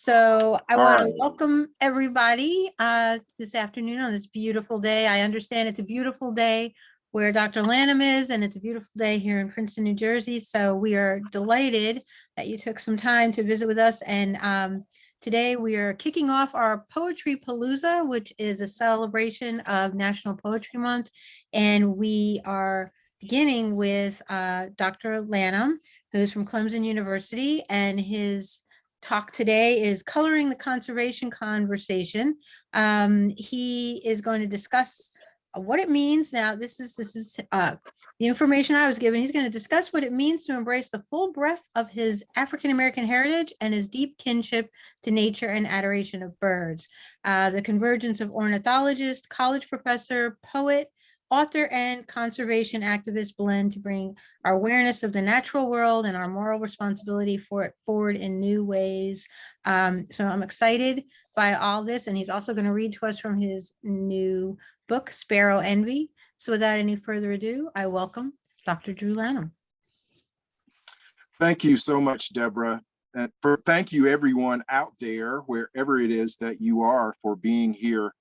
So I All want to right. welcome everybody this afternoon on this beautiful day. I understand it's a beautiful day where Dr. Lanham is, and it's a beautiful day here in Princeton, New Jersey. So we are delighted that you took some time to visit with us. And today we are kicking off our Poetry Palooza, which is a celebration of National Poetry Month. And we are beginning with Dr. Lanham, who's from Clemson University, and his talk today is Coloring the Conservation Conversation. He is going to discuss what it means. Now, this is the information I was given. He's going to discuss what it means to embrace the full breadth of his African-American heritage and his deep kinship to nature and adoration of birds. The convergence of ornithologist, college professor, poet, author, and conservation activist blend to bring our awareness of the natural world and our moral responsibility for it forward in new ways. So I'm excited by all this. And he's also going to read to us from his new book, Sparrow Envy. So without any further ado, I welcome Dr. Drew Lanham. Thank you so much, Debra. And thank you everyone out there, wherever it is that you are, for being here,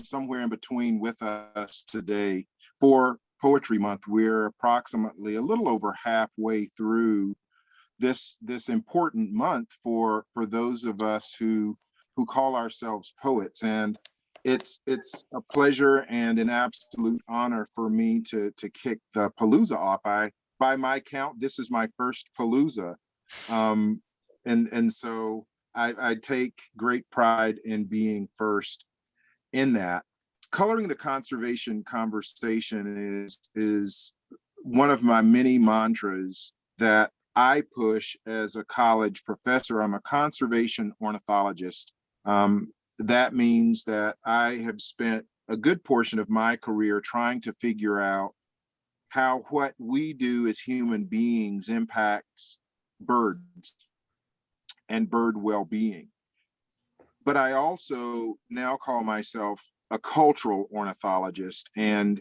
somewhere in between with us today for Poetry Month. We're approximately a little over halfway through this important month for those of us who call ourselves poets. And it's a pleasure and an absolute honor for me to kick the Palooza off. By my count, this is my first Palooza. And so I take great pride in being first in that. Coloring the conservation conversation is one of my many mantras that I push as a college professor. I'm a conservation ornithologist. That means that I have spent a good portion of my career trying to figure out how what we do as human beings impacts birds and bird well-being. But I also now call myself a cultural ornithologist. And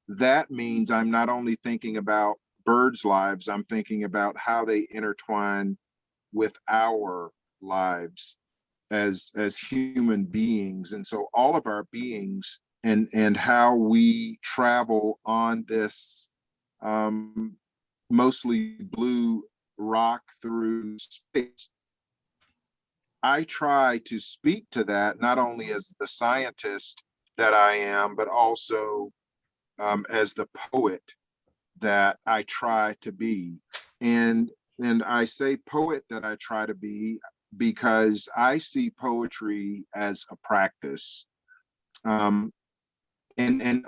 that means I'm not only thinking about birds' lives, I'm thinking about how they intertwine with our lives as human beings. And so all of our beings and how we travel on this mostly blue rock through space. I try to speak to that not only as the scientist that I am, but also as the poet that I try to be. And I say poet that I try to be because I see poetry as a practice. And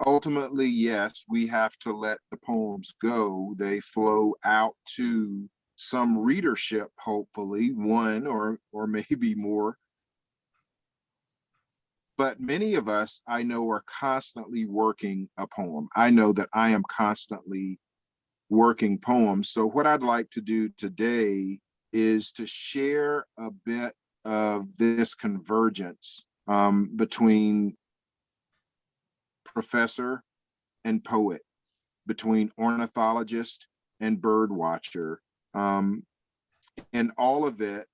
ultimately, yes, we have to let the poems go. They flow out to some readership, hopefully, one or maybe more. But many of us, I know, are constantly working a poem. I know that I am constantly working poems. So what I'd like to do today is to share a bit of this convergence between professor and poet, between ornithologist and bird watcher. And all of it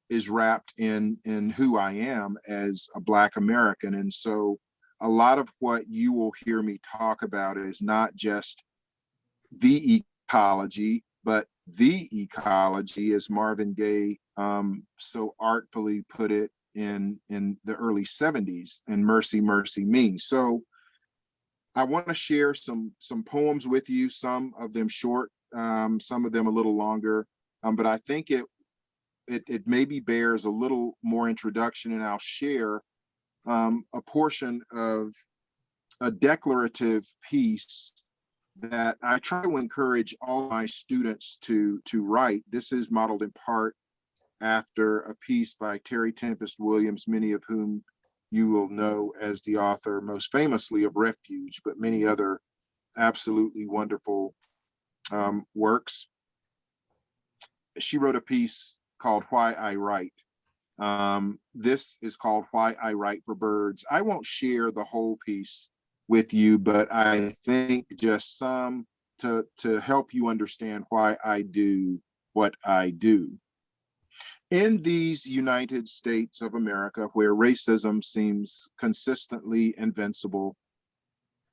is wrapped in who I am as a Black American. And so a lot of what you will hear me talk about is not just the ecology, but the ecology, as Marvin Gaye so artfully put it in the early 70s, and Mercy, Mercy Me. So I want to share some poems with you, some of them short, some of them a little longer, but I think it maybe bears a little more introduction, and I'll share a portion of a declarative piece that I try to encourage all my students to write. This is modeled in part after a piece by Terry Tempest Williams, many of whom you will know as the author most famously of Refuge, but many other absolutely wonderful works. She wrote a piece called Why I Write. This is called Why I Write for Birds. I won't share the whole piece with you, but I think just some to help you understand why I do what I do. In these United States of America, where racism seems consistently invincible,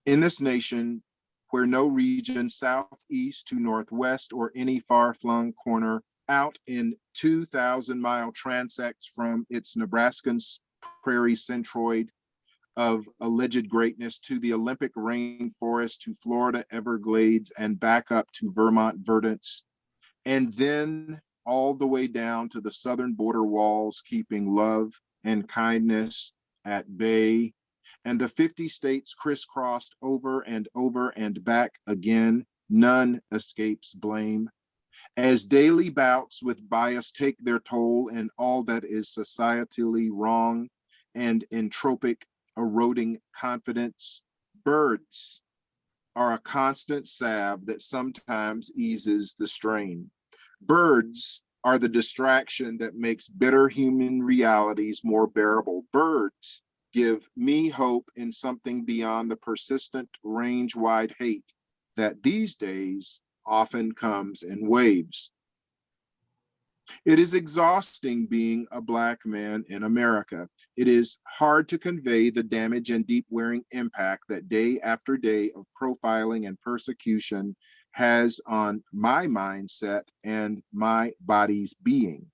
in this nation where no region southeast to northwest or any far-flung corner out in 2,000-mile transects from its Nebraskan prairie centroid of alleged greatness to the Olympic rainforest to Florida Everglades and back up to Vermont verdants, and then all the way down to the southern border walls, keeping love and kindness at bay, and the 50 states crisscrossed over and back again, none escapes blame. As daily bouts with bias take their toll in all that is societally wrong and entropic, eroding confidence, birds are a constant salve that sometimes eases the strain. Birds are the distraction that makes bitter human realities more bearable. Birds give me hope in something beyond the persistent range-wide hate that these days often comes in waves. It is exhausting being a Black man in America. It is hard to convey the damage and deep wearing impact that day after day of profiling and persecution has on my mindset and my body's being.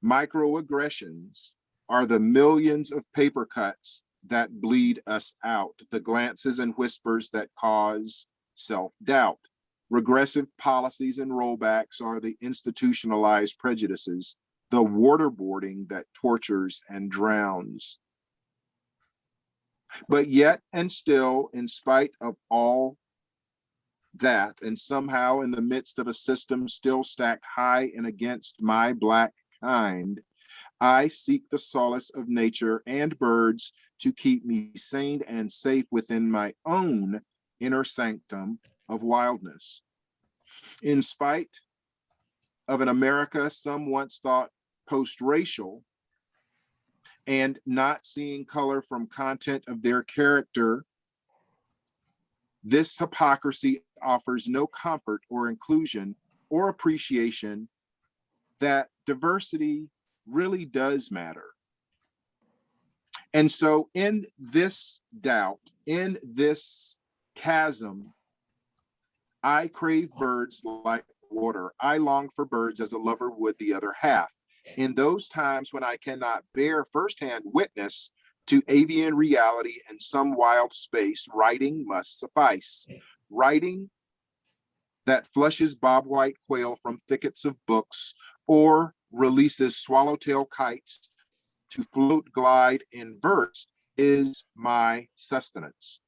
Microaggressions are the millions of paper cuts that bleed us out, the glances and whispers that cause self-doubt. Regressive policies and rollbacks are the institutionalized prejudices, the waterboarding that tortures and drowns. But yet and still, in spite of all that, and somehow in the midst of a system still stacked high and against my Black kind, I seek the solace of nature and birds to keep me sane and safe within my own inner sanctum of wildness. In spite of an America some once thought post-racial and not seeing color from content of their character, this hypocrisy offers no comfort or inclusion or appreciation that diversity really does matter. And so in this doubt, in this chasm, I crave birds like water. I long for birds as a lover would the other half. In those times when I cannot bear firsthand witness to avian reality in some wild space, writing must suffice. Writing that flushes bobwhite quail from thickets of books or releases swallowtail kites to float glide in verse is my sustenance.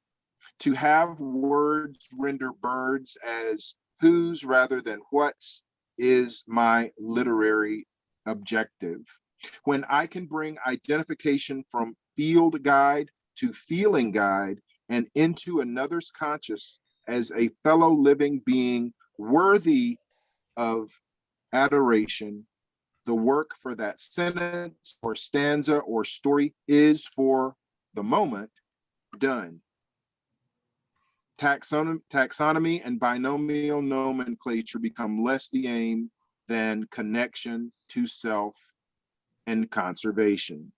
To have words render birds as whose rather than what's is my literary objective. When I can bring identification from field guide to feeling guide and into another's conscious as a fellow living being worthy of adoration, the work for that sentence or stanza or story is for the moment done. Taxonomy and binomial nomenclature become less the aim than connection to self and conservation.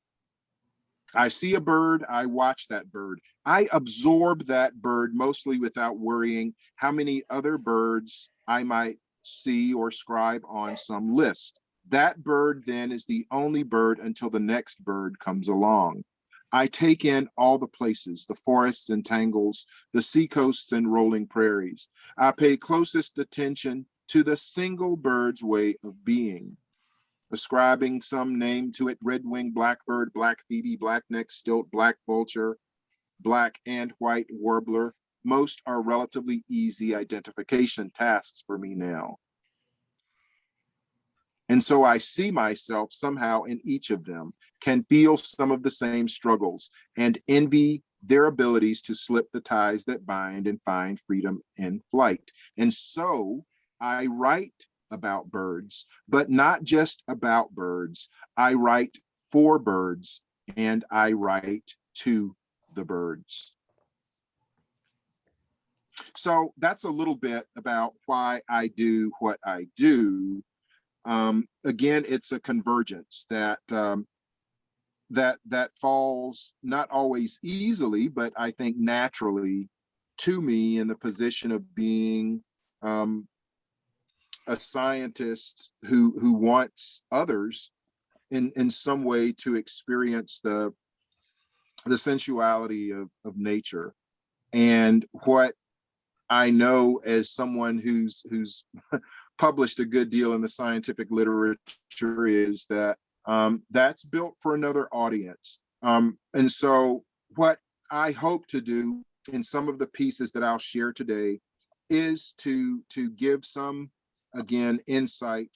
I see a bird, I watch that bird. I absorb that bird mostly without worrying how many other birds I might see or scribe on some list. That bird then is the only bird until the next bird comes along. I take in all the places, the forests and tangles, the seacoasts and rolling prairies. I pay closest attention to the single bird's way of being, ascribing some name to it: red-winged blackbird, black phoebe, black-necked stilt, black vulture, black and white warbler. Most are relatively easy identification tasks for me now. And so I see myself somehow in each of them, can feel some of the same struggles, and envy their abilities to slip the ties that bind and find freedom in flight. And so I write about birds, but not just about birds. I write for birds, and I write to the birds. So that's a little bit about why I do what I do. Again, it's a convergence that falls not always easily, but I think naturally to me in the position of being a scientist who wants others in some way to experience the sensuality of nature. And what I know as someone who's published a good deal in the scientific literature is that that's built for another audience. And so what I hope to do in some of the pieces that I'll share today is to give some, again, insight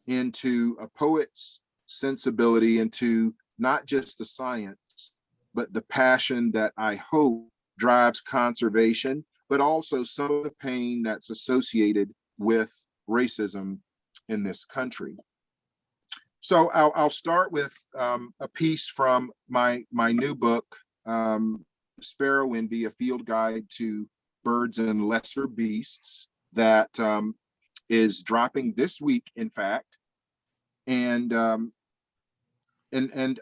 into a poet's sensibility, into not just the science, but the passion that I hope drives conservation, but also some of the pain that's associated with racism in this country. So I'll start with a piece from my new book, Sparrow Envy, a field guide to birds and lesser beasts, that is dropping this week, in fact. And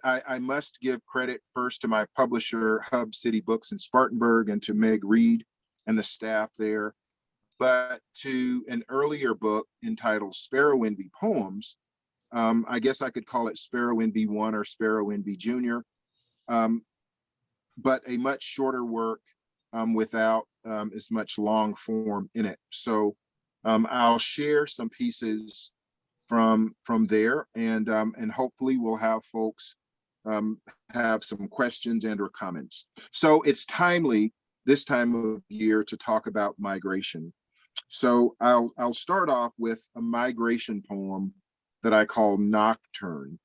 I must give credit first to my publisher, Hub City Books in Spartanburg, and to Meg Reed and the staff there, but to an earlier book entitled Sparrow Envy Poems. I guess I could call it Sparrow Envy 1 or Sparrow Envy Junior, but a much shorter work without as much long form in it. So I'll share some pieces from there, and hopefully we'll have folks have some questions and or comments. So it's timely this time of year to talk about migration. So I'll start off with a migration poem that I call Nocturne.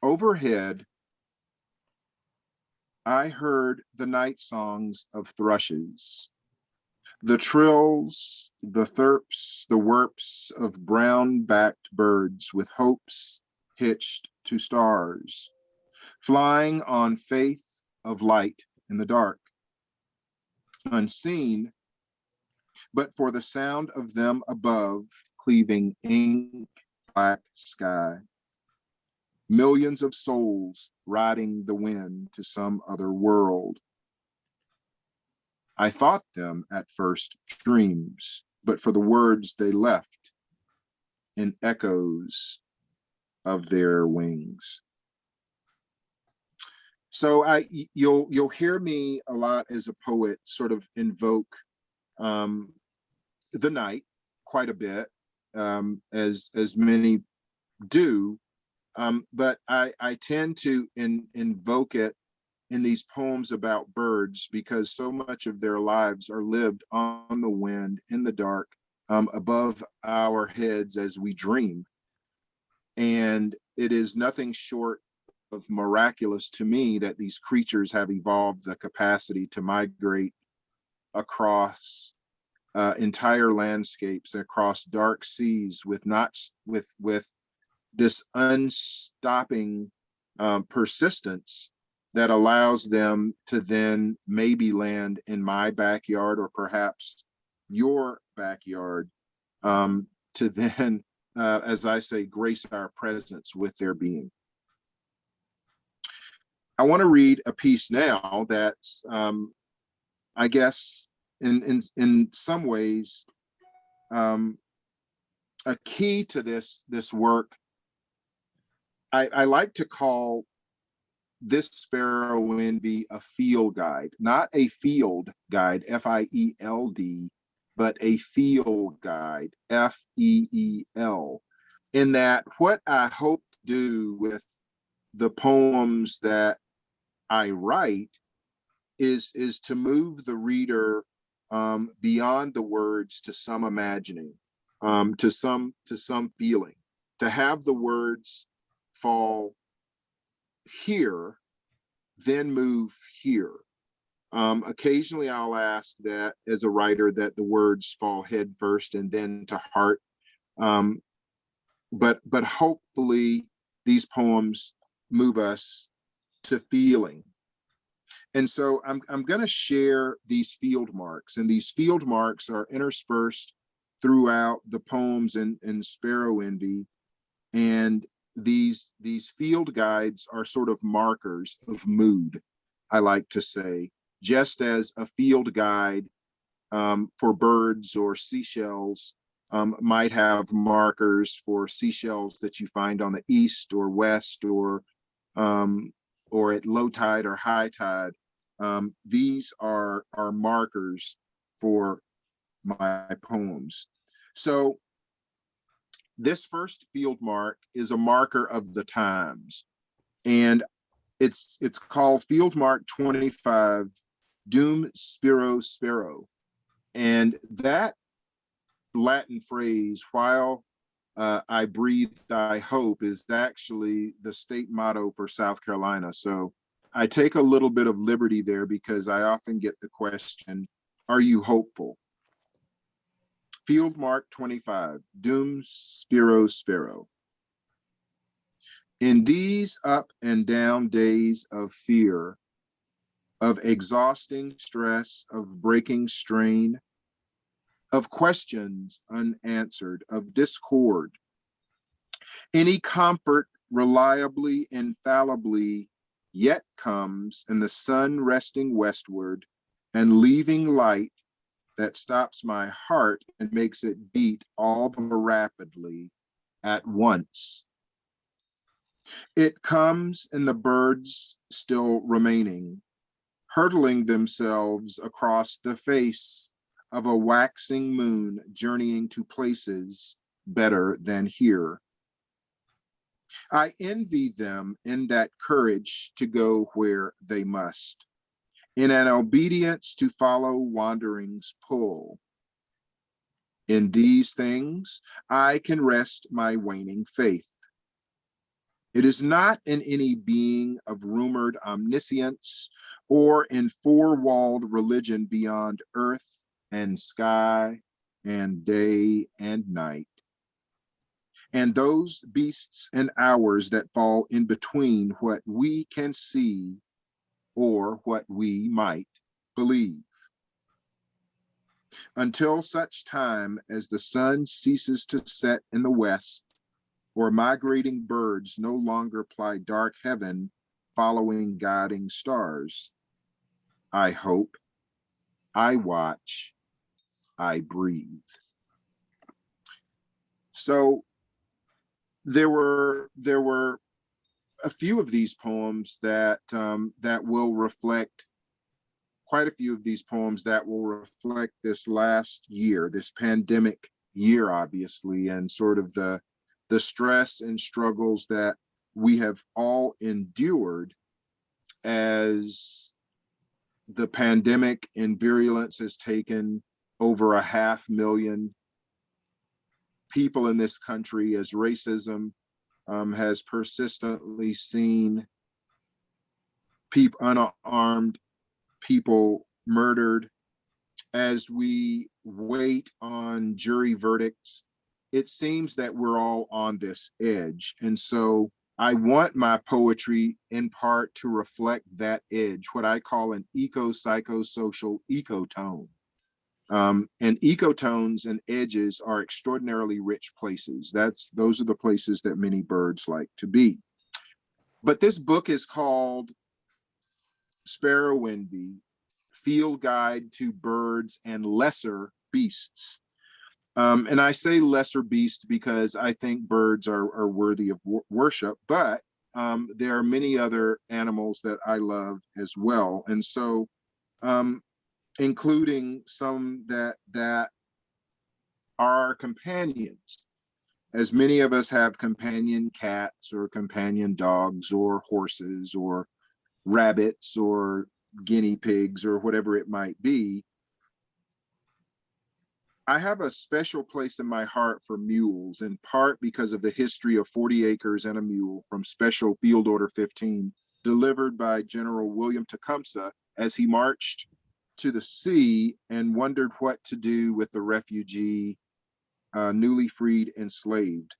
Overhead, I heard the night songs of thrushes, the trills, the thirps, the wirps of brown-backed birds with hopes hitched to stars, flying on faith of light in the dark, unseen, but for the sound of them above, cleaving ink black sky. Millions of souls riding the wind to some other world. I thought them at first dreams, but for the words they left in echoes of their wings. So you'll hear me a lot as a poet sort of invoke the night quite a bit, as many do, but I tend to invoke it in these poems about birds because so much of their lives are lived on the wind, in the dark, above our heads as we dream. And it is nothing short of miraculous to me that these creatures have evolved the capacity to migrate across entire landscapes, across dark seas, with this unstopping persistence that allows them to then maybe land in my backyard or perhaps your backyard, to then, as I say, grace our presence with their being. I want to read a piece now that's, I guess, in some ways, a key to this work. I like to call this Sparrow Envy a field guide, not a field guide, F-I-E-L-D, but a field guide, F-E-E-L, in that what I hope to do with the poems that I write is to move the reader beyond the words to some imagining, to some feeling, to have the words fall here, then move here. Occasionally I'll ask that as a writer that the words fall head first and then to heart. But hopefully these poems move us to feeling. And so I'm going to share these field marks, and these field marks are interspersed throughout the poems in Sparrow Envy. And these field guides are sort of markers of mood, I like to say, just as a field guide for birds or seashells might have markers for seashells that you find on the east or west or at low tide or high tide. These are markers for my poems. So this first field mark is a marker of the times, and it's called Field Mark 25, Doomspiro Sparrow. And that Latin phrase, while I breathe, I hope, is actually the state motto for South Carolina. So I take a little bit of liberty there because I often get the question, are you hopeful? Field Mark 25, Doomspiro Sparrow. In these up and down days of fear, of exhausting stress, of breaking strain, of questions unanswered, of discord, any comfort reliably, infallibly yet comes in the sun resting westward and leaving light that stops my heart and makes it beat all the more rapidly at once. It comes in the birds still remaining, hurtling themselves across the face of a waxing moon, journeying to places better than here. I envy them in that courage to go where they must, in an obedience to follow wandering's pull. In these things, I can rest my waning faith. It is not in any being of rumored omniscience or in four-walled religion beyond earth and sky and day and night. And those beasts and hours that fall in between what we can see or what we might believe. Until such time as the sun ceases to set in the west, or migrating birds no longer ply dark heaven following guiding stars, I hope, I watch, I breathe. So there were a few of these poems that will reflect, quite a few of these poems that will reflect this last year, this pandemic year, obviously, and sort of the stress and struggles that we have all endured as the pandemic in virulence has taken over 500,000 people in this country, as racism has persistently seen unarmed people murdered. As we wait on jury verdicts, it seems that we're all on this edge. And so I want my poetry in part to reflect that edge, what I call an eco-psychosocial ecotone. And ecotones and edges are extraordinarily rich places. Those are the places that many birds like to be. But this book is called Sparrow Envy, Field Guide to Birds and Lesser Beasts. And I say lesser beast because I think birds are worthy of worship, but there are many other animals that I love as well. And so including some that are companions, as many of us have companion cats or companion dogs or horses or rabbits or guinea pigs or whatever it might be. I have a special place in my heart for mules, in part because of the history of 40 acres and a mule from Special Field Order 15, delivered by General William Tecumseh as he marched to the sea and wondered what to do with the refugee, newly freed enslaved.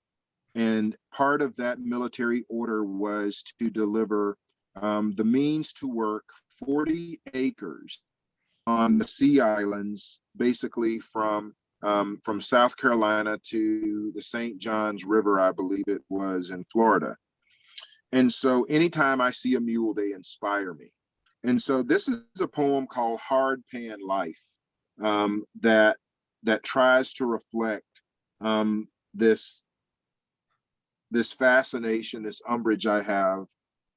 And part of that military order was to deliver the means to work 40 acres on the sea islands, basically from from South Carolina to the St. Johns River, I believe it was, in Florida. And so anytime I see a mule, they inspire me. And so this is a poem called Hard Pan Life, that tries to reflect this fascination, this umbrage I have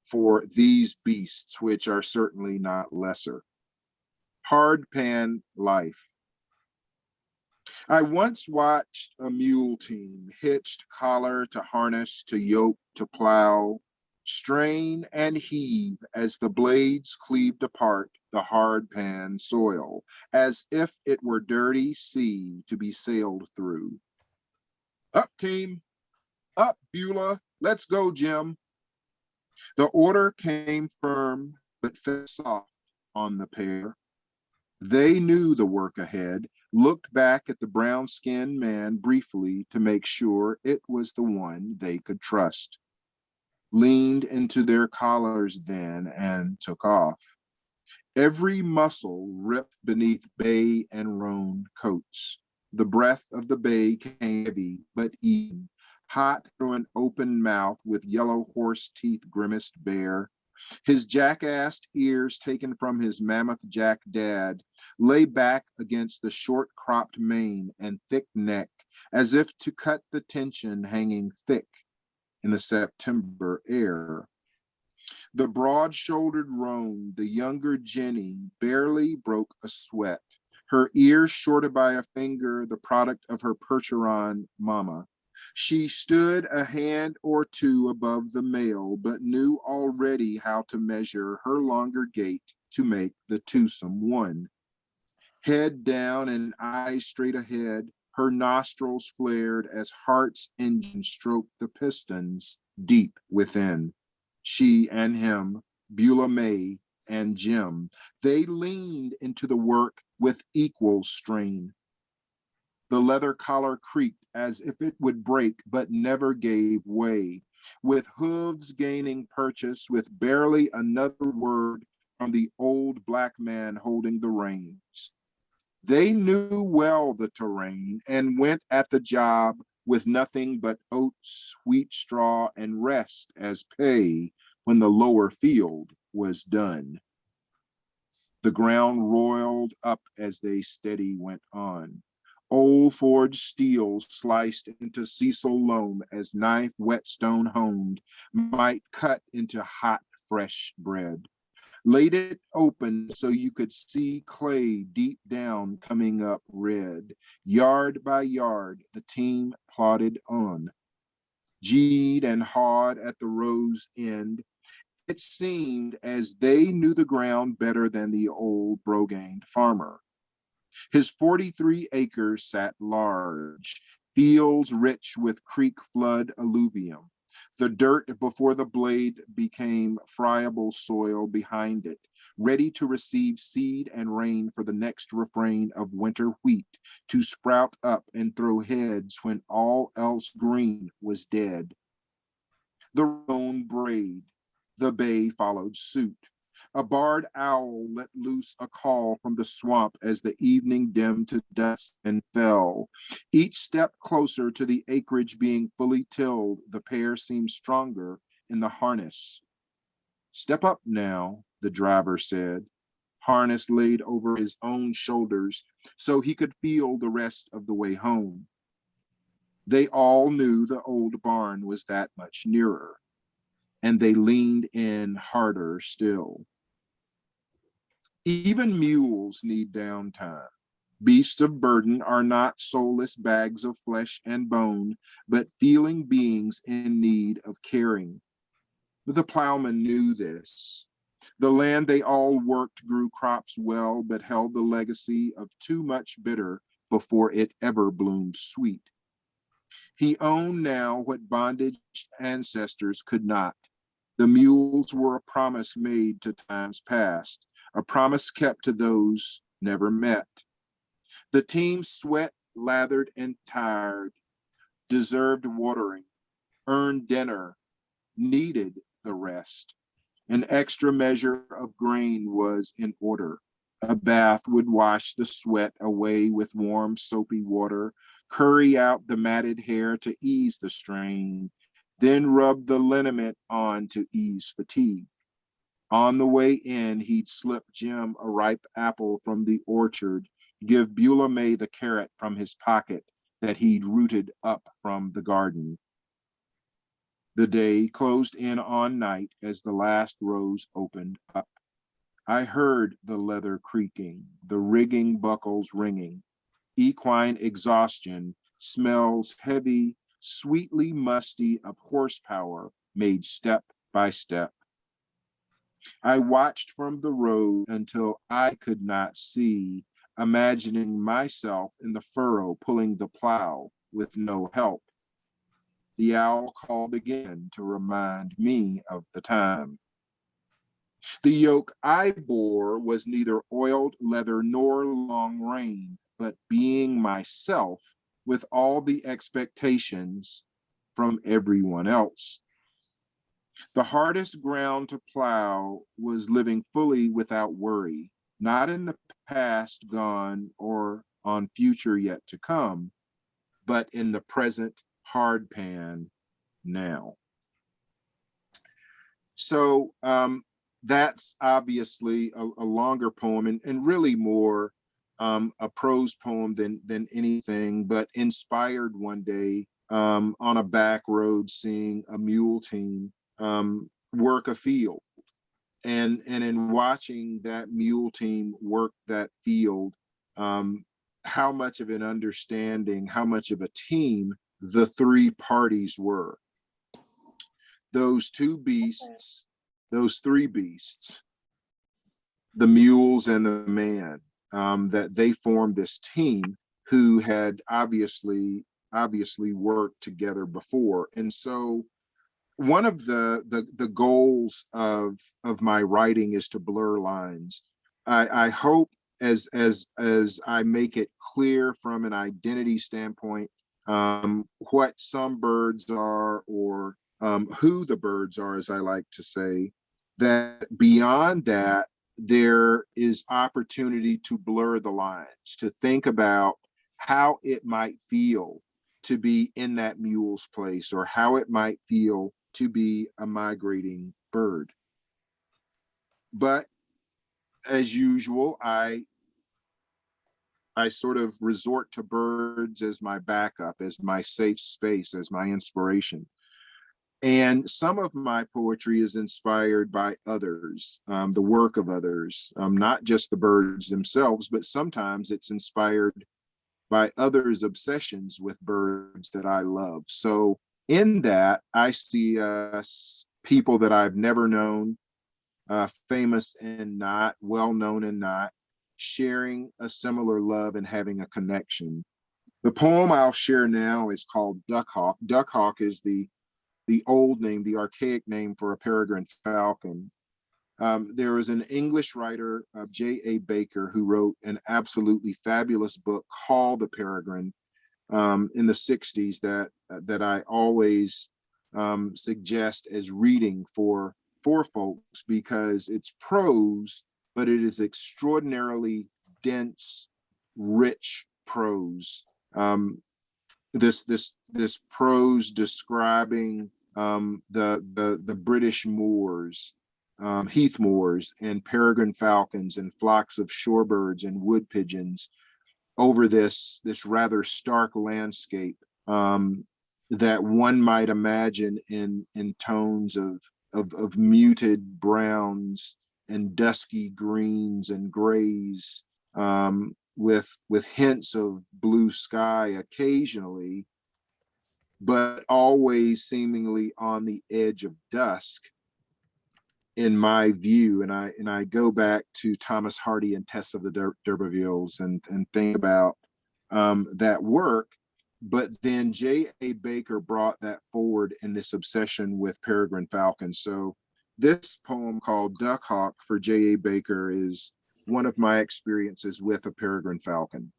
for these beasts, which are certainly not lesser. Hard Pan Life. I once watched a mule team, hitched collar to harness, to yoke, to plow, strain and heave as the blades cleaved apart the hard pan soil, as if it were dirty sea to be sailed through. Up, team! Up, Beulah! Let's go, Jim! The order came firm, but fell soft on the pair. They knew the work ahead, looked back at the brown-skinned man briefly to make sure it was the one they could trust, leaned into their collars then and took off. Every muscle ripped beneath bay and roan coats. The breath of the bay came heavy but even, hot through an open mouth with yellow horse teeth grimaced bare. His jackassed ears, taken from his mammoth jack dad, lay back against the short cropped mane and thick neck, as if to cut the tension hanging thick in the September air. The broad-shouldered roan, the younger Jenny, barely broke a sweat, her ears shorted by a finger, the product of her Percheron mama. She stood a hand or two above the male, but knew already how to measure her longer gait to make the twosome one. Head down and eyes straight ahead, her nostrils flared as heart's engine stroked the pistons deep within. She and him, Beulah May and Jim, they leaned into the work with equal strain. The leather collar creaked as if it would break, but never gave way. With hooves gaining purchase, with barely another word from the old black man holding the reins. They knew well the terrain and went at the job with nothing but oats, wheat straw, and rest as pay when the lower field was done. The ground roiled up as they steady went on. Old forged steel sliced into Cecil loam as knife whetstone honed might cut into hot, fresh bread. Laid it open so you could see clay deep down coming up red. Yard by yard, the team plodded on. G'd and hawed at the row's end. It seemed as they knew the ground better than the old Brogane farmer. His 43 acres sat large, fields rich with creek flood alluvium. The dirt before the blade became friable soil behind it, ready to receive seed and rain for the next refrain of winter wheat to sprout up and throw heads when all else green was dead. The roan brayed, the bay followed suit. A barred owl let loose a call from the swamp as the evening dimmed to dusk and fell. Each step closer to the acreage being fully tilled, the pair seemed stronger in the harness. Step up now, the driver said, harness laid over his own shoulders so he could feel the rest of the way home. They all knew the old barn was that much nearer, and they leaned in harder still. Even mules need downtime. Beasts of burden are not soulless bags of flesh and bone, but feeling beings in need of caring. The Ploughman knew this. The land they all worked grew crops well, but held the legacy of too much bitter before it ever bloomed sweet. He owned now what bondage ancestors could not. The mules were a promise made to times past, a promise kept to those never met. The team sweat, lathered and tired, deserved watering, earned dinner, needed the rest. An extra measure of grain was in order. A bath would wash the sweat away with warm, soapy water, curry out the matted hair to ease the strain, then rub the liniment on to ease fatigue. On the way in, he'd slip Jim a ripe apple from the orchard, give Beulah May the carrot from his pocket that he'd rooted up from the garden. The day closed in on night as the last rose opened up. I heard the leather creaking, the rigging buckles ringing. Equine exhaustion, smells heavy, sweetly musty of horsepower made step by step. I watched from the road until I could not see, imagining myself in the furrow pulling the plow with no help. The owl called again to remind me of the time. The yoke I bore was neither oiled leather nor long rein, but being myself with all the expectations from everyone else. The hardest ground to plow was living fully without worry, not in the past gone or on future yet to come, but in the present hard pan now. So that's obviously a longer poem and really more a prose poem than anything, but inspired one day on a back road seeing a mule team work a field. And in watching that mule team work that field, how much of an understanding, how much of a team the three parties were. Those two beasts, those three beasts, the mules and the man, that they formed this team who had obviously worked together before. And so one of the goals of my writing is to blur lines. I hope as I make it clear from an identity standpoint what some birds are, or who the birds are, as I like to say, that beyond that, there is opportunity to blur the lines, to think about how it might feel to be in that mule's place, or how it might feel to be a migrating bird. But as usual, I sort of resort to birds as my backup, as my safe space, as my inspiration. And some of my poetry is inspired by others, the work of others, not just the birds themselves, but sometimes it's inspired by others' obsessions with birds that I love. So in that, I see people that I've never known, famous and not, well-known and not, sharing a similar love and having a connection. The poem I'll share now is called Duck Hawk. Duck Hawk is the old name, the archaic name for a peregrine falcon. There was an English writer, J.A. Baker, who wrote an absolutely fabulous book called The Peregrine in the 60s that I always suggest as reading for folks, because it's prose, but it is extraordinarily dense, rich prose. This prose describing the British moors, heath moors, and peregrine falcons and flocks of shorebirds and wood pigeons over this rather stark landscape that one might imagine in tones of muted browns and dusky greens and grays, with hints of blue sky occasionally, but always seemingly on the edge of dusk, in my view. And I go back to Thomas Hardy and Tess of the D'Urbervilles and think about that work. But then J.A. Baker brought that forward in this obsession with peregrine falcons. So this poem called Duck Hawk for J.A. Baker is one of my experiences with a peregrine falcon.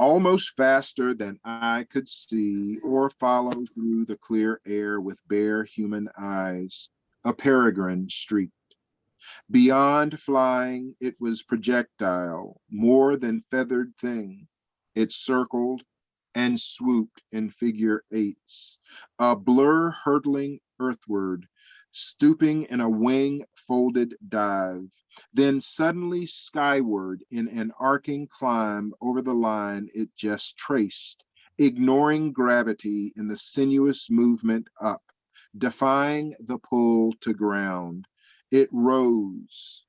Almost faster than I could see or follow through the clear air with bare human eyes, a peregrine streaked. Beyond flying, it was projectile, more than feathered thing. It circled and swooped in figure eights, a blur hurtling earthward, stooping in a wing-folded dive, then suddenly skyward in an arcing climb over the line it just traced, ignoring gravity in the sinuous movement up, defying the pull to ground. It rose,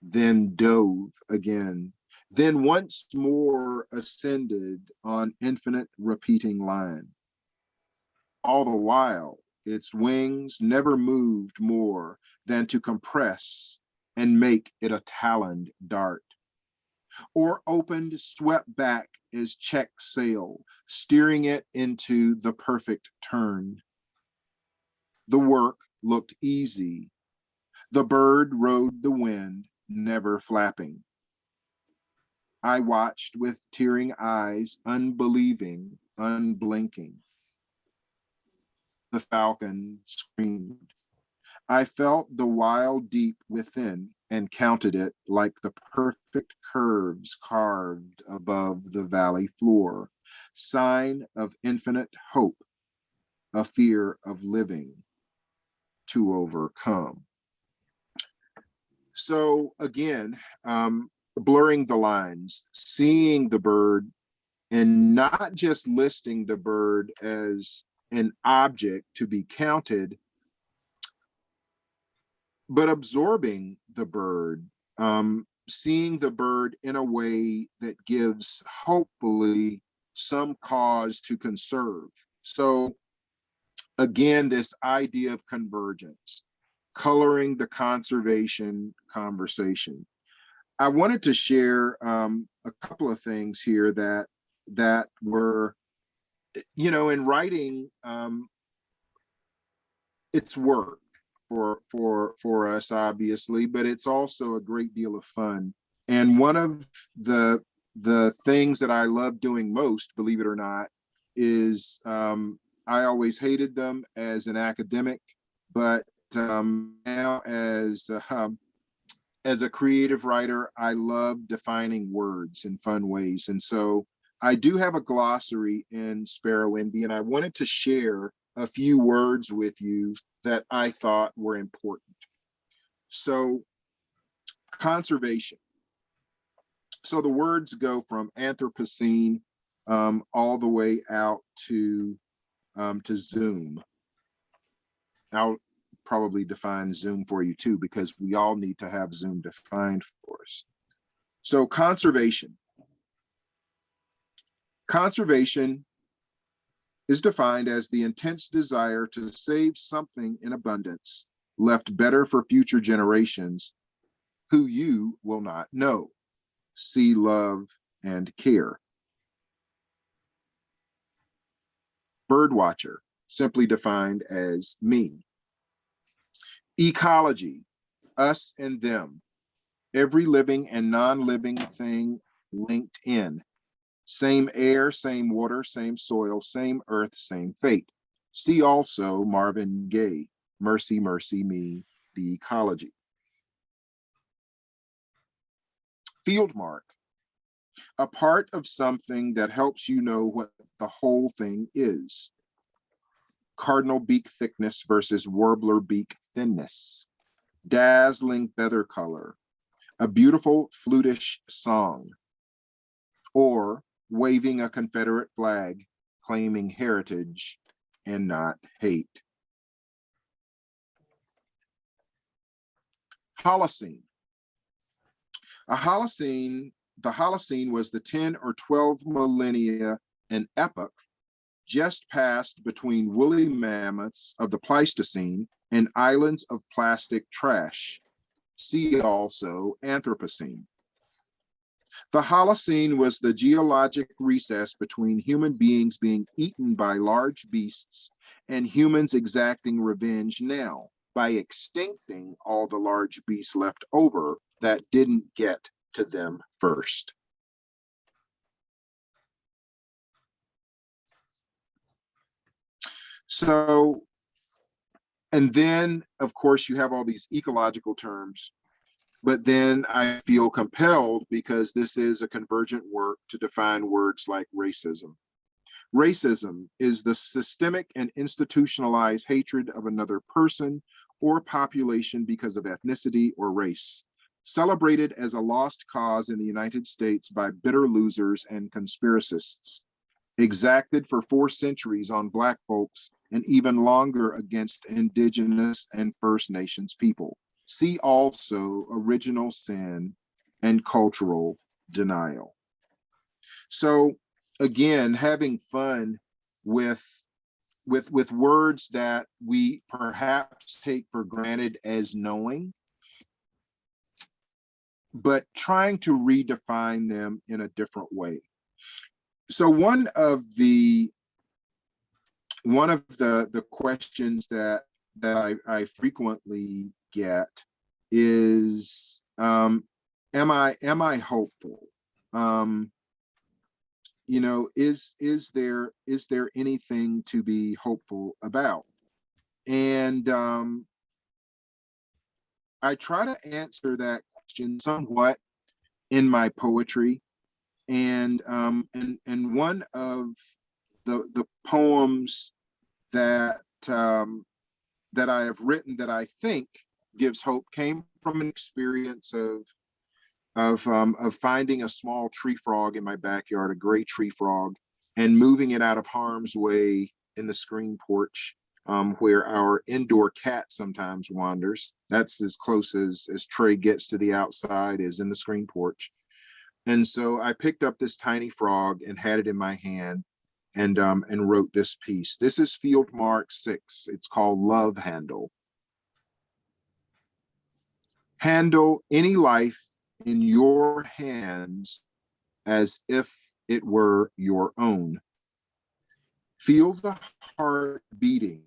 then dove again, then once more ascended on infinite repeating line. All the while, its wings never moved more than to compress and make it a taloned dart, or opened, swept back as check sail, steering it into the perfect turn. The work looked easy. The bird rode the wind, never flapping. I watched with tearing eyes, unbelieving, unblinking. The falcon screamed. I felt the wild deep within and counted it like the perfect curves carved above the valley floor, sign of infinite hope, a fear of living to overcome. So again, blurring the lines, seeing the bird and not just listing the bird as an object to be counted, but absorbing the bird, seeing the bird in a way that gives hopefully some cause to conserve. So again, this idea of convergence, coloring the conservation conversation. I wanted to share a couple of things here that were, in writing, it's work for us, obviously, but it's also a great deal of fun. And one of the things that I love doing most, believe it or not, is I always hated them as an academic, but now as a creative writer, I love defining words in fun ways. And so I do have a glossary in Sparrow Envy, and I wanted to share a few words with you that I thought were important. So conservation. So the words go from Anthropocene all the way out to Zoom. I'll probably define Zoom for you too, because we all need to have Zoom defined for us. So conservation. Conservation is defined as the intense desire to save something in abundance, left better for future generations who you will not know. See, love, and care. Birdwatcher, simply defined as me. Ecology, us and them. Every living and non-living thing linked in. Same air, same water, same soil, same earth, same fate. See also Marvin Gaye, Mercy, Mercy Me, the Ecology. Field mark, a part of something that helps you know what the whole thing is. Cardinal beak thickness versus warbler beak thinness. Dazzling feather color, a beautiful flutish song, or waving a Confederate flag, claiming heritage and not hate. Holocene. The Holocene was the 10 or 12 millennia, an epoch just passed between woolly mammoths of the Pleistocene and islands of plastic trash. See also Anthropocene. The Holocene was the geologic recess between human beings being eaten by large beasts and humans exacting revenge now by extincting all the large beasts left over that didn't get to them first. So, and then of course you have all these ecological terms. But then I feel compelled, because this is a convergent work, to define words like racism. Racism is the systemic and institutionalized hatred of another person or population because of ethnicity or race, celebrated as a lost cause in the United States by bitter losers and conspiracists, exacted for 4 centuries on Black folks and even longer against Indigenous and First Nations people. See also original sin and cultural denial. So again, having fun with words that we perhaps take for granted as knowing, but trying to redefine them in a different way. So one of the questions that I frequently get is, am I hopeful? You know, is there anything to be hopeful about? And I try to answer that question somewhat in my poetry. And one of the poems that that I have written that I think gives hope came from an experience of finding a small tree frog in my backyard, a gray tree frog, and moving it out of harm's way in the screen porch, where our indoor cat sometimes wanders. That's as close as Trey gets to the outside, is in the screen porch. And so I picked up this tiny frog and had it in my hand, and wrote this piece. This is field mark 6. It's called Love Handle. Handle any life in your hands as if it were your own. Feel the heart beating,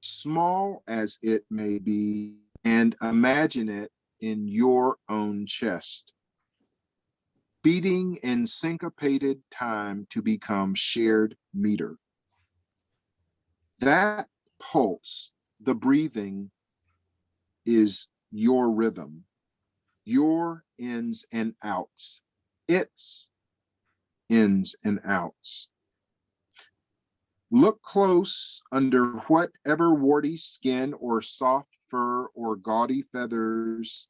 small as it may be, and imagine it in your own chest, beating in syncopated time to become shared meter. That pulse, the breathing, is your rhythm, your ins and outs, its ins and outs. Look close under whatever warty skin or soft fur or gaudy feathers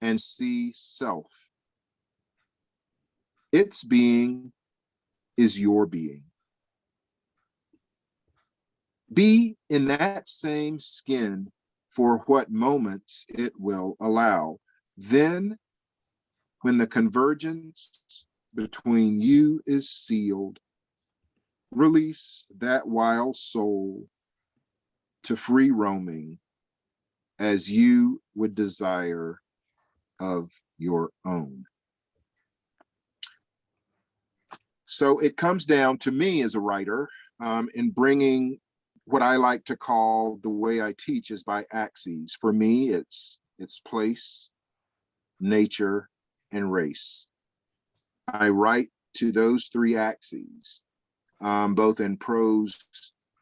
and see self. Its being is your being. Be in that same skin for what moments it will allow. Then, when the convergence between you is sealed, release that wild soul to free roaming as you would desire of your own. So it comes down to me as a writer, in bringing what I like to call, the way I teach is by axes. For me, it's place, nature, and race. I write to those 3 axes, both in prose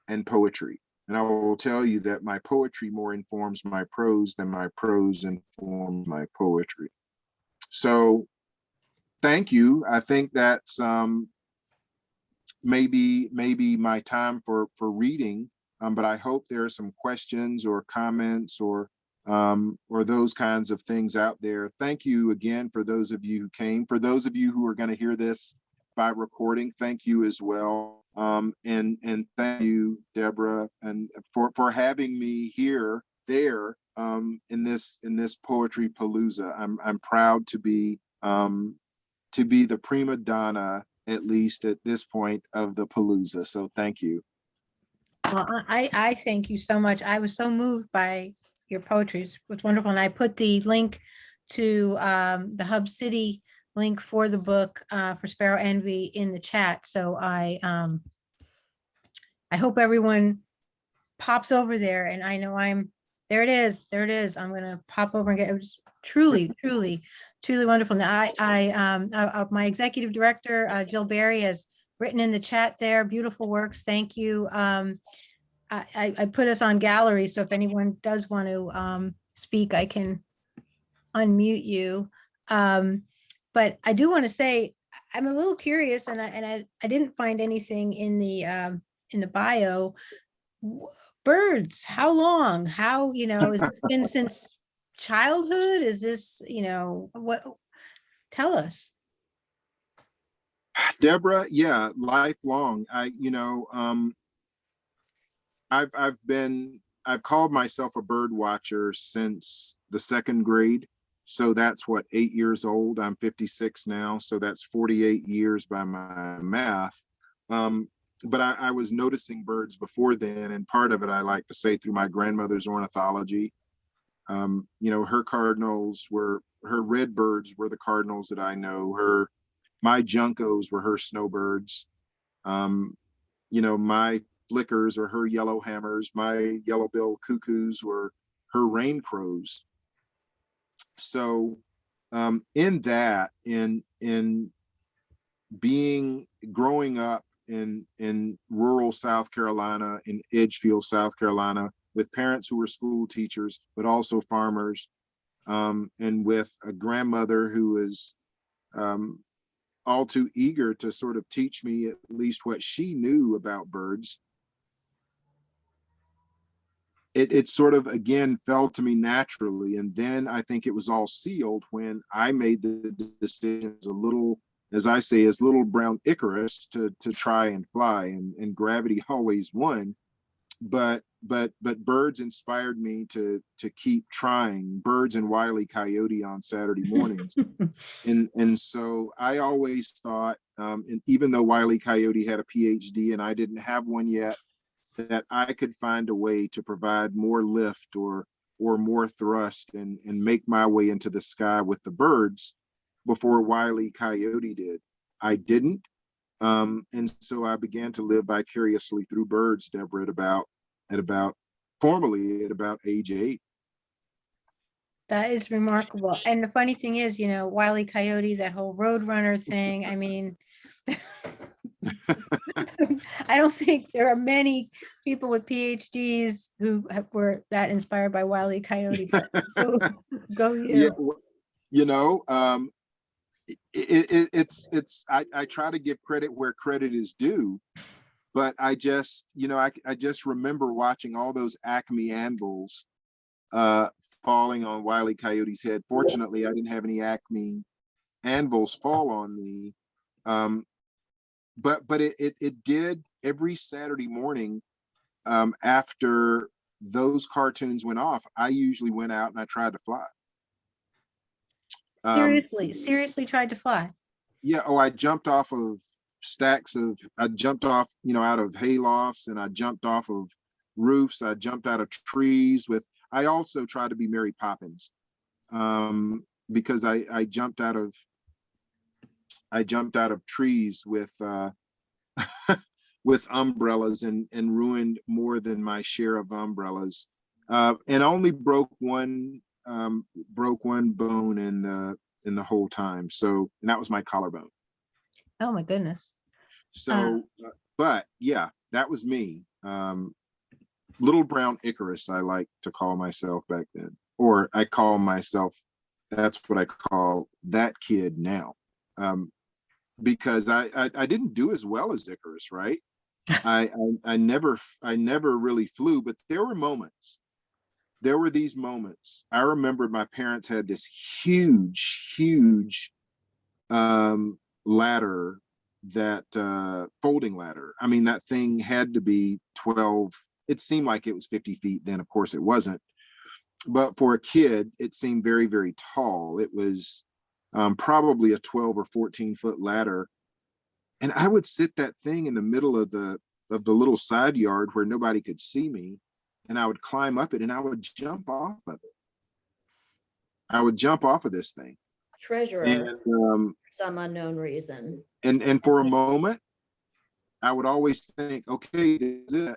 and poetry. And I will tell you that my poetry more informs my prose than my prose informs my poetry. So thank you. I think that's maybe my time for reading, but I hope there are some questions or comments or those kinds of things out there. Thank you again for those of you who came. For those of you who are going to hear this by recording, thank you as well. And thank you, Debra, and for having me there in this Poetry Palooza. I'm proud to be the prima donna, at least at this point, of the Palooza. So thank you. Well, I thank you so much. I was so moved by your poetry. It's wonderful. And I put the link to the Hub City link for the book for Sparrow Envy in the chat. So I hope everyone pops over there. And I know there it is. There it is. I'm going to pop over and get it. Was truly wonderful. Now my executive director, Jill Berry, has written in the chat there, beautiful works. Thank you. I put us on gallery, so if anyone does want to speak, I can unmute you. But I do want to say, I'm a little curious, and I didn't find anything in the bio. W- Birds, how long? How, has this been since childhood? Is this, what, tell us. Deborah, yeah, lifelong. I've called myself a bird watcher since the second grade. So that's what, 8 years old. I'm 56 now. So that's 48 years by my math. But I was noticing birds before then. And part of it, I like to say, through my grandmother's ornithology. Her red birds were the cardinals that I know. My juncos were her snowbirds. My flickers or her yellow hammers, my yellow-billed cuckoos were her rain crows. So in growing up in rural South Carolina, in Edgefield, South Carolina, with parents who were school teachers, but also farmers, and with a grandmother who is all too eager to sort of teach me at least what she knew about birds. It sort of, again, fell to me naturally. And then I think it was all sealed when I made the decision as a little, as I say, as little brown Icarus to try and fly, and gravity always won. But birds inspired me to keep trying. Birds and Wile E. Coyote on Saturday mornings. And so I always thought, and even though Wile E. Coyote had a PhD and I didn't have one yet, that I could find a way to provide more lift or more thrust and make my way into the sky with the birds before Wile E. Coyote did. I didn't. And so I began to live vicariously through birds, Debra, formally at about age 8. That is remarkable. And the funny thing is, Wile E. Coyote, that whole Roadrunner thing, I mean, I don't think there are many people with PhDs who were that inspired by Wile E. Coyote, but go Yeah, you. I try to give credit where credit is due, but I just remember watching all those Acme anvils falling on Wile E. Coyote's head. Fortunately, I didn't have any Acme anvils fall on me. But it did every Saturday morning. After those cartoons went off, I usually went out and I tried to fly. Seriously tried to fly. Yeah. Oh, I jumped off of I jumped off, out of haylofts, and I jumped off of roofs. I jumped out of trees I also tried to be Mary Poppins, because I jumped out of trees with with umbrellas and ruined more than my share of umbrellas, and only broke one bone in the whole time. So, and that was my collarbone. Oh my goodness. So, but yeah, that was me. Little brown Icarus, I like to call myself back then, or that's what I call that kid now. Because I didn't do as well as Icarus, right? I never really flew, but there were moments. There were these moments. I remember my parents had this huge ladder, that folding ladder. I mean, that thing had to be 12. It seemed like it was 50 feet then. Of course it wasn't. But for a kid, it seemed very, very tall. It was probably a 12 or 14-foot ladder. And I would sit that thing in the middle of the little side yard where nobody could see me. And I would climb up it and I would jump off of it. I would jump off of this thing. Treasurer, and for some unknown reason. And for a moment, I would always think, okay, this is it.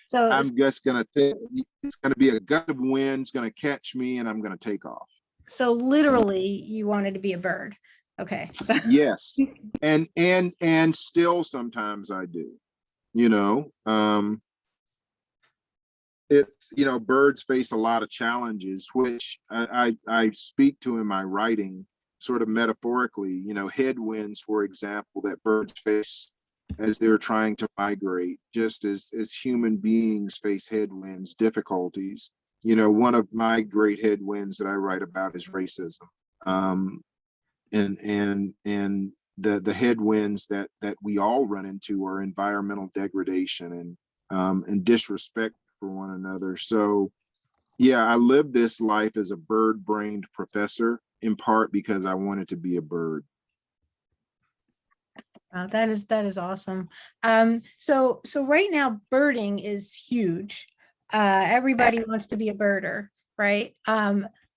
So I'm just gonna think it's gonna be a gust of wind, it's gonna catch me, and I'm gonna take off. So literally, you wanted to be a bird. Okay. Yes, and still sometimes I do. it's, you know, birds face a lot of challenges, which I speak to in my writing sort of metaphorically, you know, headwinds, for example, that birds face as they're trying to migrate, just as human beings face headwinds, difficulties. You know, one of my great headwinds that I write about is racism. Um, and the headwinds that we all run into are environmental degradation and disrespect for one another. So yeah, I lived this life as a bird-brained professor, in part because I wanted to be a bird. That is awesome. So right now birding is huge. Everybody wants to be a birder, right?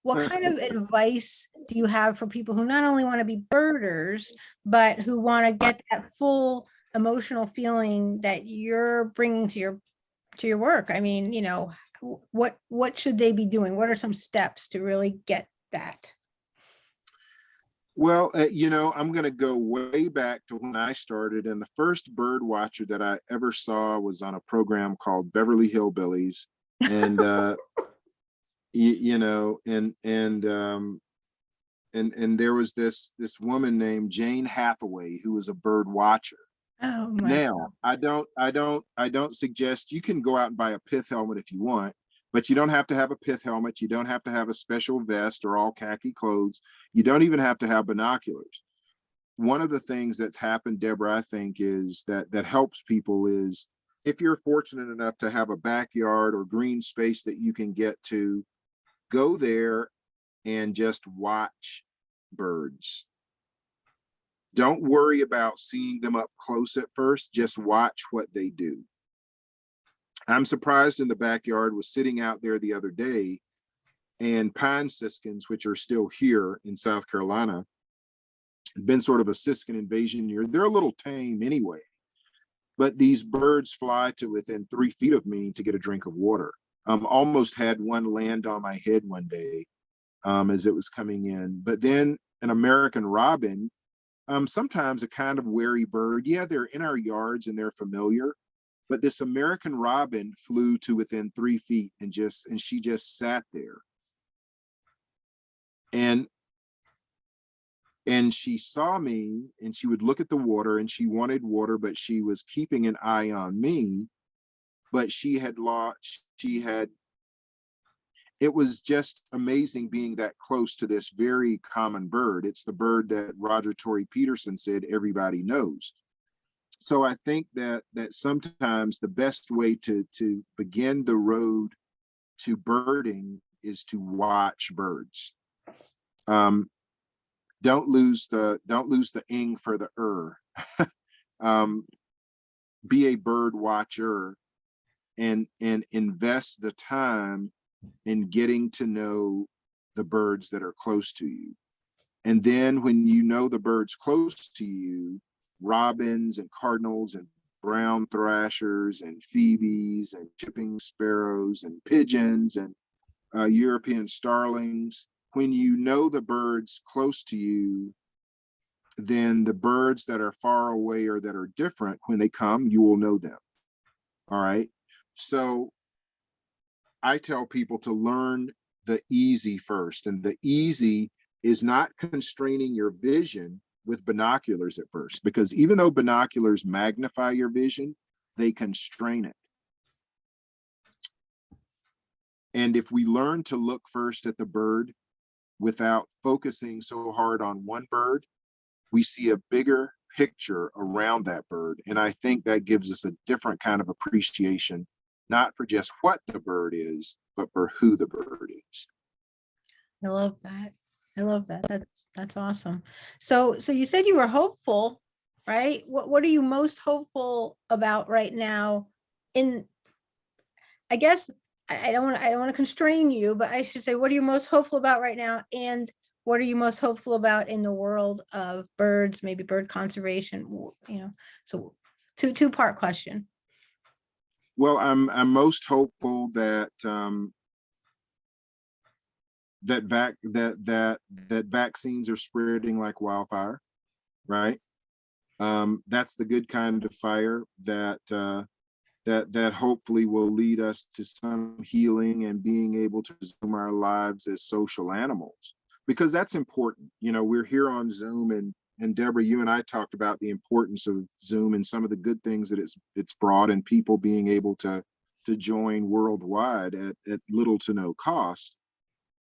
What kind of advice do you have for people who not only want to be birders, but who want to get that full emotional feeling that you're bringing to your work? I mean, you know, what should they be doing? What are some steps to really get that? Well, you know, I'm going to go way back to when I started, and the first bird watcher that I ever saw was on a program called Beverly Hillbillies, and you know, and there was this woman named Jane Hathaway who was a bird watcher. Oh my God. Now, I don't suggest you can go out and buy a pith helmet if you want, but you don't have to have a pith helmet. You don't have to have a special vest or all khaki clothes. You don't even have to have binoculars. One of the things that's happened, Debra, I think, is that helps people is if you're fortunate enough to have a backyard or green space that you can get to, go there and just watch birds. Don't worry about seeing them up close at first, just watch what they do. I'm surprised in the backyard, was sitting out there the other day, and pine siskins, which are still here in South Carolina, it's been sort of a siskin invasion year. They're a little tame anyway, but these birds fly to within 3 feet of me to get a drink of water. Almost had one land on my head one day as it was coming in. But then an American robin, sometimes a kind of wary bird. Yeah, they're in our yards and they're familiar, but this American robin flew to within 3 feet and she just sat there. And she saw me and she would look at the water and she wanted water, but she was keeping an eye on me. But it was just amazing being that close to this very common bird. It's the bird that Roger Tory Peterson said everybody knows. So I think that sometimes the best way to begin the road to birding is to watch birds. Don't lose the ing for the be a bird watcher and invest the time in getting to know the birds that are close to you. And then when you know the birds close to you, robins and cardinals and brown thrashers and phoebes and chipping sparrows and pigeons and European starlings, when you know the birds close to you, then the birds that are far away or that are different, when they come, you will know them. All right. So I tell people to learn the easy first, and the easy is not constraining your vision with binoculars at first, because even though binoculars magnify your vision, they constrain it. And if we learn to look first at the bird without focusing so hard on one bird, we see a bigger picture around that bird. And I think that gives us a different kind of appreciation, not for just what the bird is, but for who the bird is. I love that. I love that. That's awesome. So you said you were hopeful, right? What are you most hopeful about right now? I guess I don't want to constrain you, but I should say, what are you most hopeful about right now? And what are you most hopeful about in the world of birds, maybe bird conservation, you know? So two-part question. Well, I'm most hopeful that that vaccines are spreading like wildfire, right? That's the good kind of fire that that hopefully will lead us to some healing and being able to resume our lives as social animals, because that's important. You know, we're here on Zoom, and Debra, you and I talked about the importance of Zoom and some of the good things that it's brought, and people being able to join worldwide at little to no cost.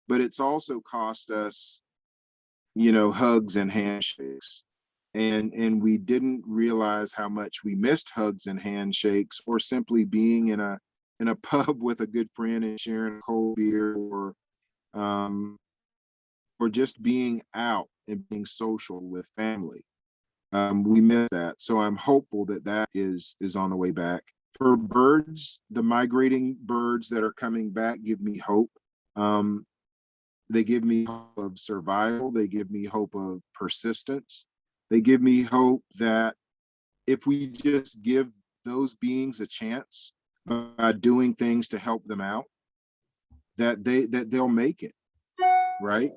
But it's also cost us, you know, hugs and handshakes. And we didn't realize how much we missed hugs and handshakes, or simply being in a pub with a good friend and sharing a cold beer, or just being out and being social with family. We miss that. So I'm hopeful that that is on the way back. For birds, the migrating birds that are coming back give me hope. They give me hope of survival. They give me hope of persistence. They give me hope that if we just give those beings a chance by doing things to help them out, that they'll make it, right?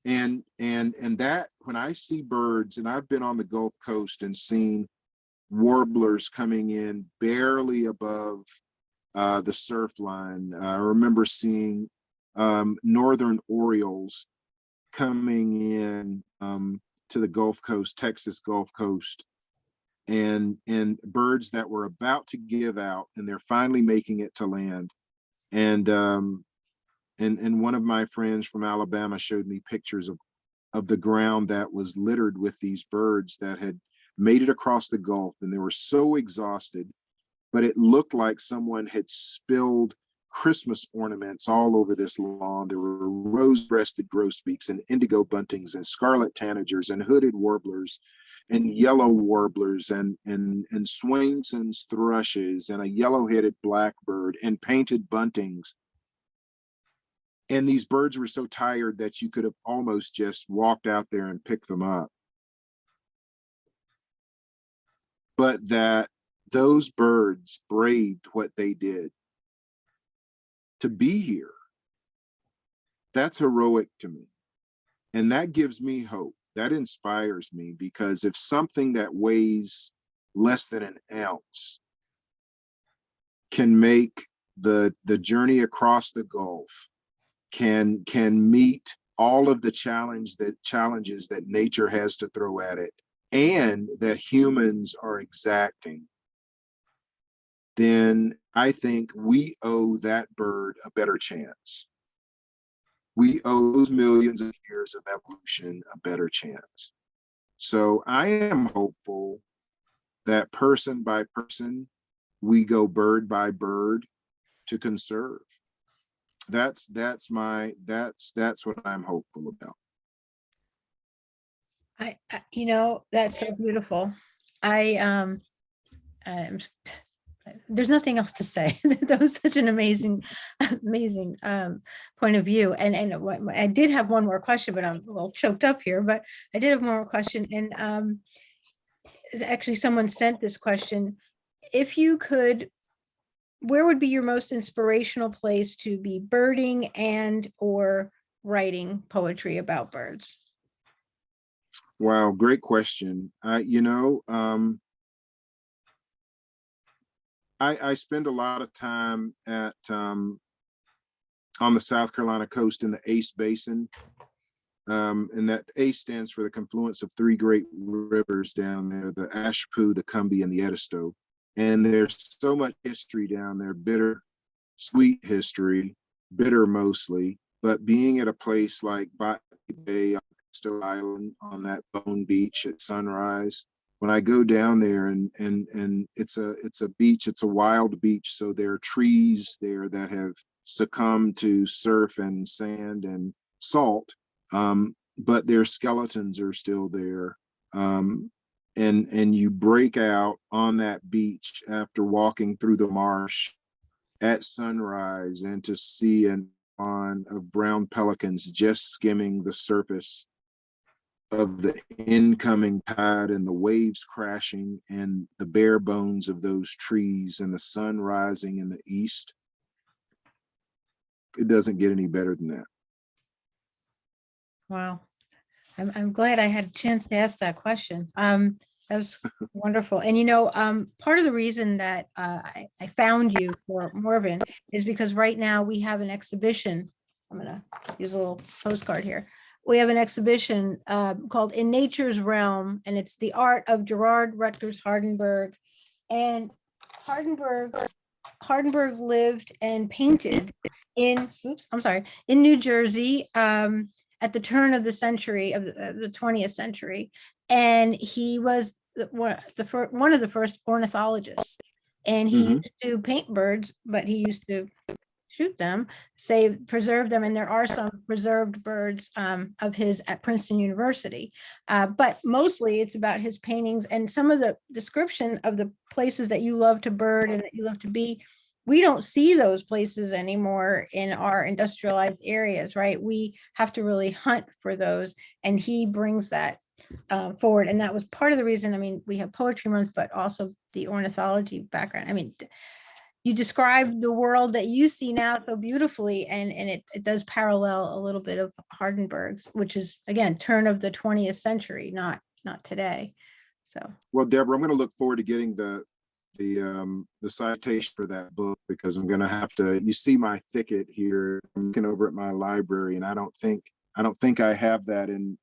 And that, when I see birds, and I've been on the Gulf Coast and seen warblers coming in barely above the surf line. I remember seeing northern orioles coming in to the Gulf Coast, Texas Gulf Coast, and birds that were about to give out, and they're finally making it to land. And one of my friends from Alabama showed me pictures of the ground that was littered with these birds that had made it across the Gulf, and they were so exhausted, but it looked like someone had spilled Christmas ornaments all over this lawn. There were rose-breasted grosbeaks and indigo buntings and scarlet tanagers and hooded warblers and yellow warblers and Swainson's thrushes and a yellow-headed blackbird and painted buntings. And these birds were so tired that you could have almost just walked out there and picked them up. But that those birds braved what they did to be here. That's heroic to me. And that gives me hope. That inspires me, because if something that weighs less than an ounce can make the journey across the Gulf, can meet all of the challenges that nature has to throw at it, and that humans are exacting, then I think we owe that bird a better chance. We owe those millions of years of evolution a better chance. So I am hopeful that person by person, we go bird by bird to conserve. That's what I'm hopeful about. You know, that's so beautiful. There's nothing else to say. That was such an amazing point of view. And I did have one more question, but I'm a little choked up here, but I did have one more question. And actually someone sent this question. If you could, where would be your most inspirational place to be birding and or writing poetry about birds? Wow, great question. I spend a lot of time at on the South Carolina coast in the Ace Basin, and that Ace stands for the confluence of three great rivers down there: the Ashpoo, the Combahee, and the Edisto. And there's so much history down there, bitter, sweet history, bitter mostly. But being at a place like Botany Bay on Edisto Island, on that Bone Beach at sunrise, when I go down there, and it's a beach, it's a wild beach, so there are trees there that have succumbed to surf and sand and salt, but their skeletons are still there. And you break out on that beach after walking through the marsh at sunrise, and to see an pond of brown pelicans just skimming the surface of the incoming tide, and the waves crashing, and the bare bones of those trees, and the sun rising in the east. It doesn't get any better than that. Wow. I'm glad I had a chance to ask that question. That was wonderful. And part of the reason that I found you for Morven is because right now we have an exhibition. I'm gonna use a little postcard here. We have an exhibition called In Nature's Realm, and it's the art of Gerard Rutgers Hardenberg. And Hardenberg lived and painted in New Jersey at the turn of the century of the 20th century. And he was one of the first ornithologists. And he used to paint birds, but he used to shoot them, preserve them. And there are some preserved birds of his at Princeton University. But mostly it's about his paintings and some of the description of the places that you love to bird and that you love to be. We don't see those places anymore in our industrialized areas, right? We have to really hunt for those. And he brings that forward. And that was part of the reason, I mean, we have Poetry Month, but also the ornithology background. I mean, you describe the world that you see now so beautifully, and it does parallel a little bit of Hardenberg's, which is, again, turn of the 20th century, not today. So, well, Debra, I'm going to look forward to getting the citation for that book, because I'm going to have to, you see my thicket here. I'm looking over at my library, and I don't think I have that in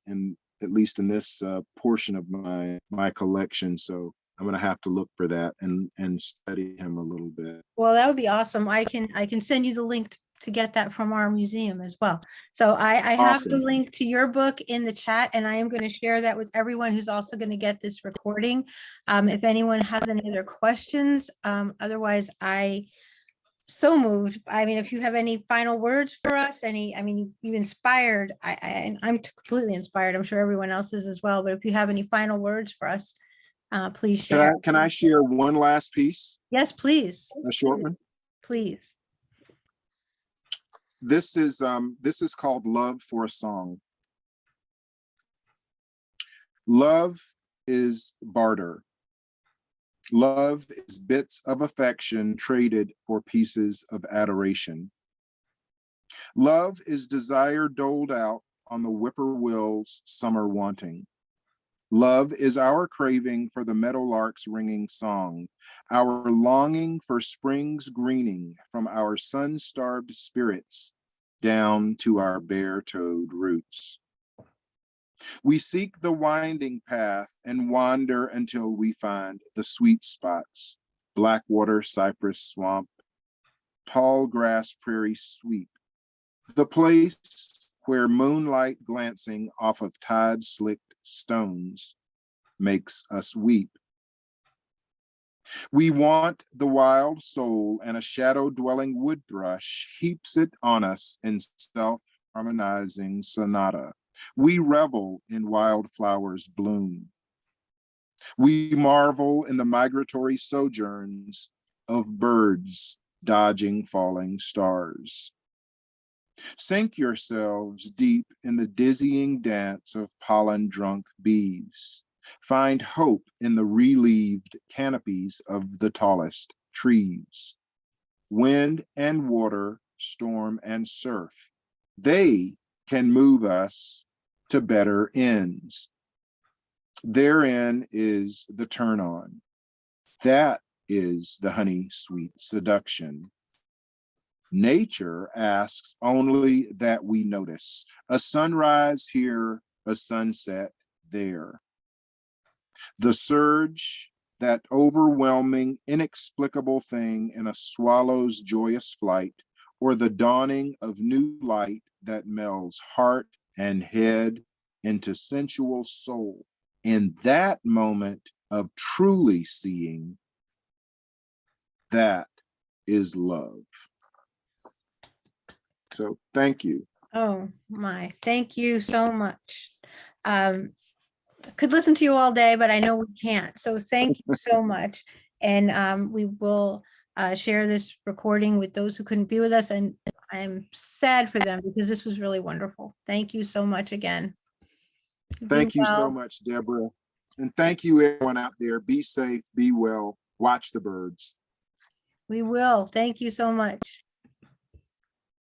at least in this portion of my collection. So I'm going to have to look for that and study him a little bit. well, that would be awesome. I can send you the link to get that from our museum as well. So I have the Awesome. link to your book in the chat, and I am going to share that with everyone who's also going to get this recording. If anyone has any other questions, otherwise so moved. I mean, if you have any final words for us, you inspired. I'm completely inspired. I'm sure everyone else is as well. But if you have any final words for us, please share. Can I share one last piece? Yes, please. A short one? Please. This is called Love for a Song. Love is barter. Love is bits of affection traded for pieces of adoration. Love is desire doled out on the whippoorwill's summer wanting. Love is our craving for the meadowlark's ringing song, our longing for spring's greening from our sun-starved spirits down to our bare-toed roots. We seek the winding path and wander until we find the sweet spots, blackwater cypress swamp, tall grass prairie sweep, the place where moonlight glancing off of tide-slicked stones makes us weep. We want the wild soul, and a shadow-dwelling wood thrush heaps it on us in self-harmonizing sonata. We revel in wildflowers' bloom. We marvel in the migratory sojourns of birds dodging falling stars. Sink yourselves deep in the dizzying dance of pollen-drunk bees. Find hope in the relieved canopies of the tallest trees. Wind and water, storm and surf, they can move us to better ends. Therein is the turn on. That is the honey sweet seduction. Nature asks only that we notice a sunrise here, a sunset there. The surge, that overwhelming, inexplicable thing in a swallow's joyous flight, or the dawning of new light that melds heart and head into sensual soul. In that moment of truly seeing, that is love. So thank you. Oh my, thank you so much. Could listen to you all day, but I know we can't. So thank you so much. And we will share this recording with those who couldn't be with us. And I'm sad for them because this was really wonderful. Thank you so much again. Thank you so much, Debra. And thank you everyone out there. Be safe, be well, watch the birds. We will. Thank you so much.